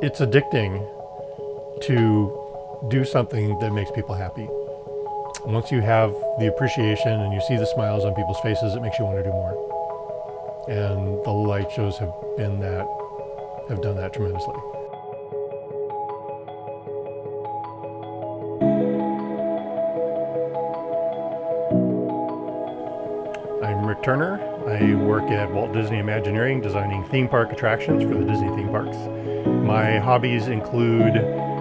It's addicting to do something that makes people happy. Once you have the appreciation and you see the smiles on people's faces, it makes you want to do more. And the light shows have done that tremendously. I'm Rick Turner. I work at Walt Disney Imagineering designing theme park attractions for the Disney theme parks. My hobbies include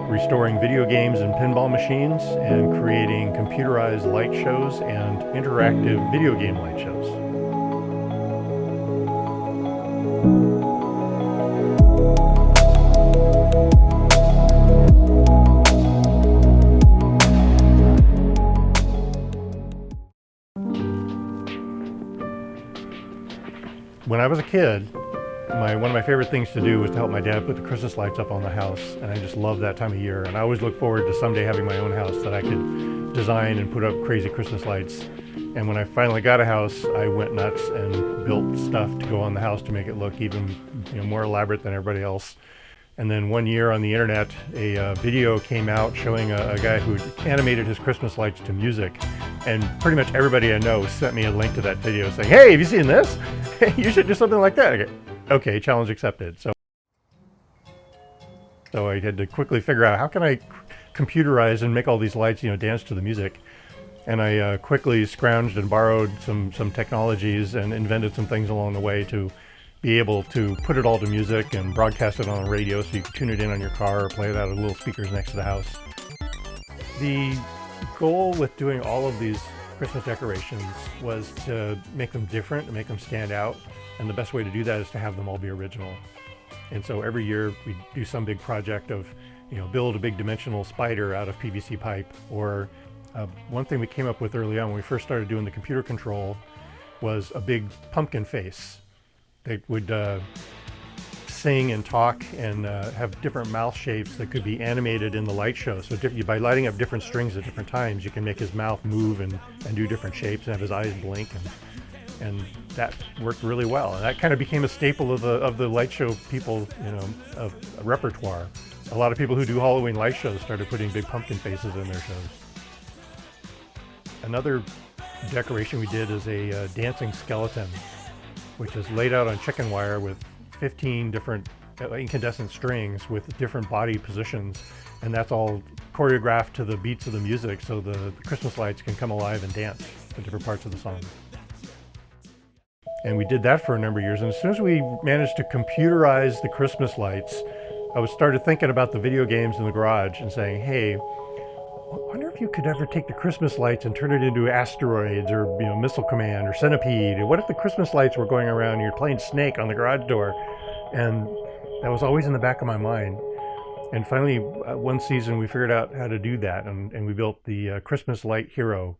restoring video games and pinball machines and creating computerized light shows and interactive video game light shows. When I was a kid, one of my favorite things to do was to help my dad put the Christmas lights up on the house, and I just loved that time of year. And I always look forward to someday having my own house that I could design and put up crazy Christmas lights. And when I finally got a house, I went nuts and built stuff to go on the house to make it look even more elaborate than everybody else. And then one year on the internet, a video came out showing a guy who animated his Christmas lights to music. And pretty much everybody I know sent me a link to that video saying, "Hey, have you seen this? You should do something like that." I go, okay, challenge accepted. So I had to quickly figure out, how can I computerize and make all these lights, dance to the music? And I quickly scrounged and borrowed some technologies and invented some things along the way to be able to put it all to music and broadcast it on the radio so you could tune it in on your car or play it out of little speakers next to the house. The goal with doing all of these Christmas decorations was to make them different and make them stand out. And the best way to do that is to have them all be original. And so every year we do some big project of, build a big dimensional spider out of PVC pipe. Or one thing we came up with early on when we first started doing the computer control was a big pumpkin face. They would sing and talk and have different mouth shapes that could be animated in the light show. So by lighting up different strings at different times, you can make his mouth move and do different shapes and have his eyes blink. And that worked really well. And that kind of became a staple of the light show people, of a repertoire. A lot of people who do Halloween light shows started putting big pumpkin faces in their shows. Another decoration we did is a dancing skeleton, which is laid out on chicken wire with 15 different incandescent strings with different body positions. And that's all choreographed to the beats of the music so the Christmas lights can come alive and dance to different parts of the song. And we did that for a number of years. And as soon as we managed to computerize the Christmas lights, I started thinking about the video games in the garage and saying, hey, I wonder if you could ever take the Christmas lights and turn it into asteroids or Missile Command or Centipede. What if the Christmas lights were going around and you're playing Snake on the garage door? And that was always in the back of my mind. And finally, one season we figured out how to do that, and we built the Christmas Light Hero.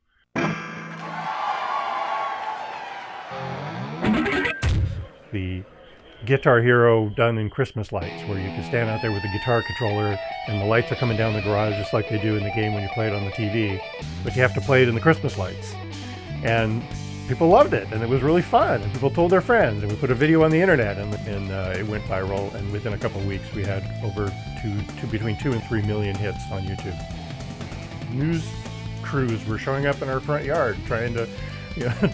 The Guitar Hero done in Christmas lights, where you can stand out there with a guitar controller and the lights are coming down the garage just like they do in the game when you play it on the TV, but you have to play it in the Christmas lights. And people loved it, and it was really fun, and people told their friends, and we put a video on the internet, and it went viral, and within a couple of weeks we had over between 2 and 3 million hits on YouTube. News crews were showing up in our front yard trying to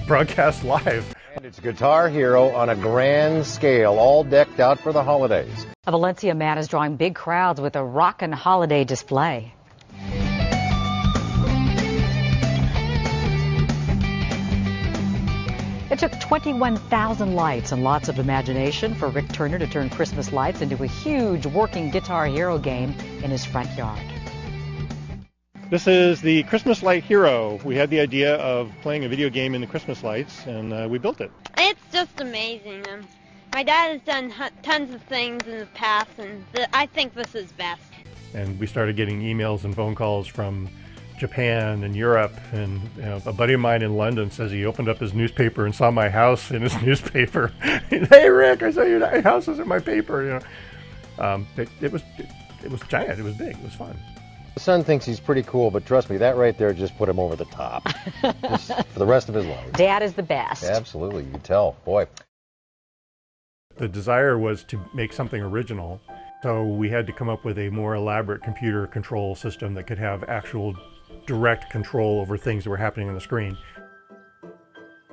broadcast live. And it's Guitar Hero on a grand scale, all decked out for the holidays. A Valencia man is drawing big crowds with a rockin' holiday display. It took 21,000 lights and lots of imagination for Rick Turner to turn Christmas lights into a huge working Guitar Hero game in his front yard. This is the Christmas Light Hero. We had the idea of playing a video game in the Christmas lights, and we built it. It's just amazing. My dad has done tons of things in the past, and I think this is best. And we started getting emails and phone calls from Japan and Europe, and a buddy of mine in London says he opened up his newspaper and saw my house in his newspaper. Hey Rick, I saw your house is in my paper. It was giant. It was big. It was fun. The son thinks he's pretty cool, but trust me, that right there just put him over the top. Just for the rest of his life. Dad is the best. Absolutely, you can tell. Boy. The desire was to make something original, so we had to come up with a more elaborate computer control system that could have actual direct control over things that were happening on the screen.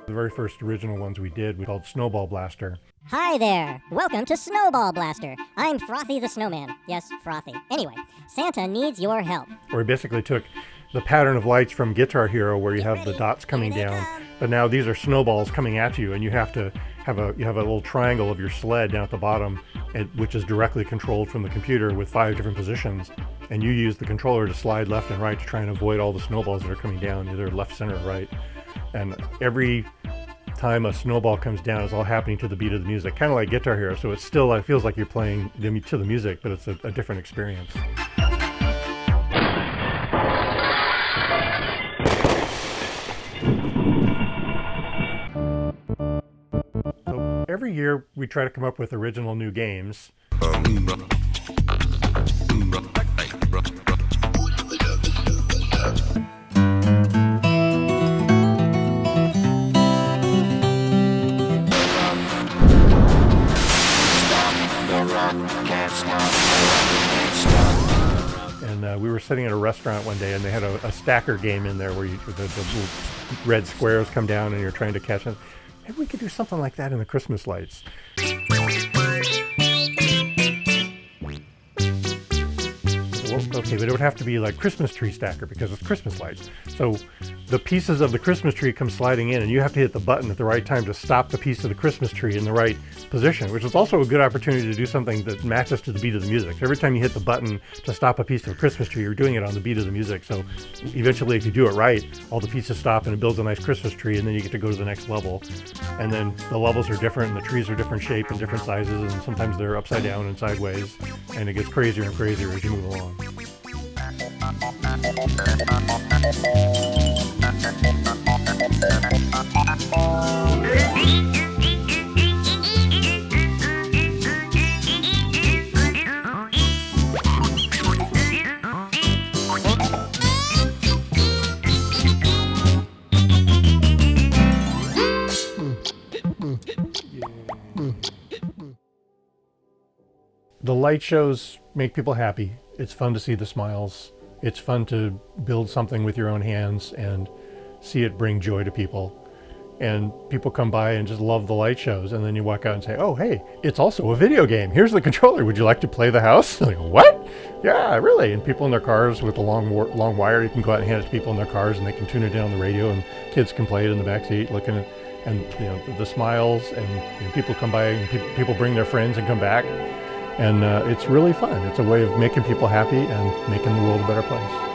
The very first original ones we did, we called Snowball Blaster. Hi there! Welcome to Snowball Blaster. I'm Frothy the Snowman. Yes, Frothy. Anyway, Santa needs your help. Where we basically took the pattern of lights from Guitar Hero, where you have the dots coming down, but now these are snowballs coming at you, and you have to have a little triangle of your sled down at the bottom, which is directly controlled from the computer with 5 different positions, and you use the controller to slide left and right to try and avoid all the snowballs that are coming down, either left, center, or right. And every time a snowball comes down, it's all happening to the beat of the music, kind of like Guitar Hero. So it's still, it feels like you're playing to the music, but it's a different experience. So every year we try to come up with original new games. And we were sitting at a restaurant one day, and they had a stacker game in there where the little red squares come down and you're trying to catch them. Maybe we could do something like that in the Christmas lights. Well, okay, but it would have to be like Christmas tree stacker because it's Christmas lights. So the pieces of the Christmas tree come sliding in, and you have to hit the button at the right time to stop the piece of the Christmas tree in the right position, which is also a good opportunity to do something that matches to the beat of the music. So every time you hit the button to stop a piece of a Christmas tree, you're doing it on the beat of the music. So eventually, if you do it right, all the pieces stop and it builds a nice Christmas tree, and then you get to go to the next level. And then the levels are different, and the trees are different shape and different sizes, and sometimes they're upside down and sideways, and it gets crazier and crazier as you move along. The light shows make people happy. It's fun to see the smiles. It's fun to build something with your own hands and see it bring joy to people. And people come by and just love the light shows, and then you walk out and say, oh, hey, it's also a video game. Here's the controller. Would you like to play the house? Like, what? Yeah, really. And people in their cars with a long wire, you can go out and hand it to people in their cars, and they can tune it in on the radio, and kids can play it in the back seat looking at, and you know, the smiles, and people come by, and people bring their friends and come back. And it's really fun. It's a way of making people happy and making the world a better place.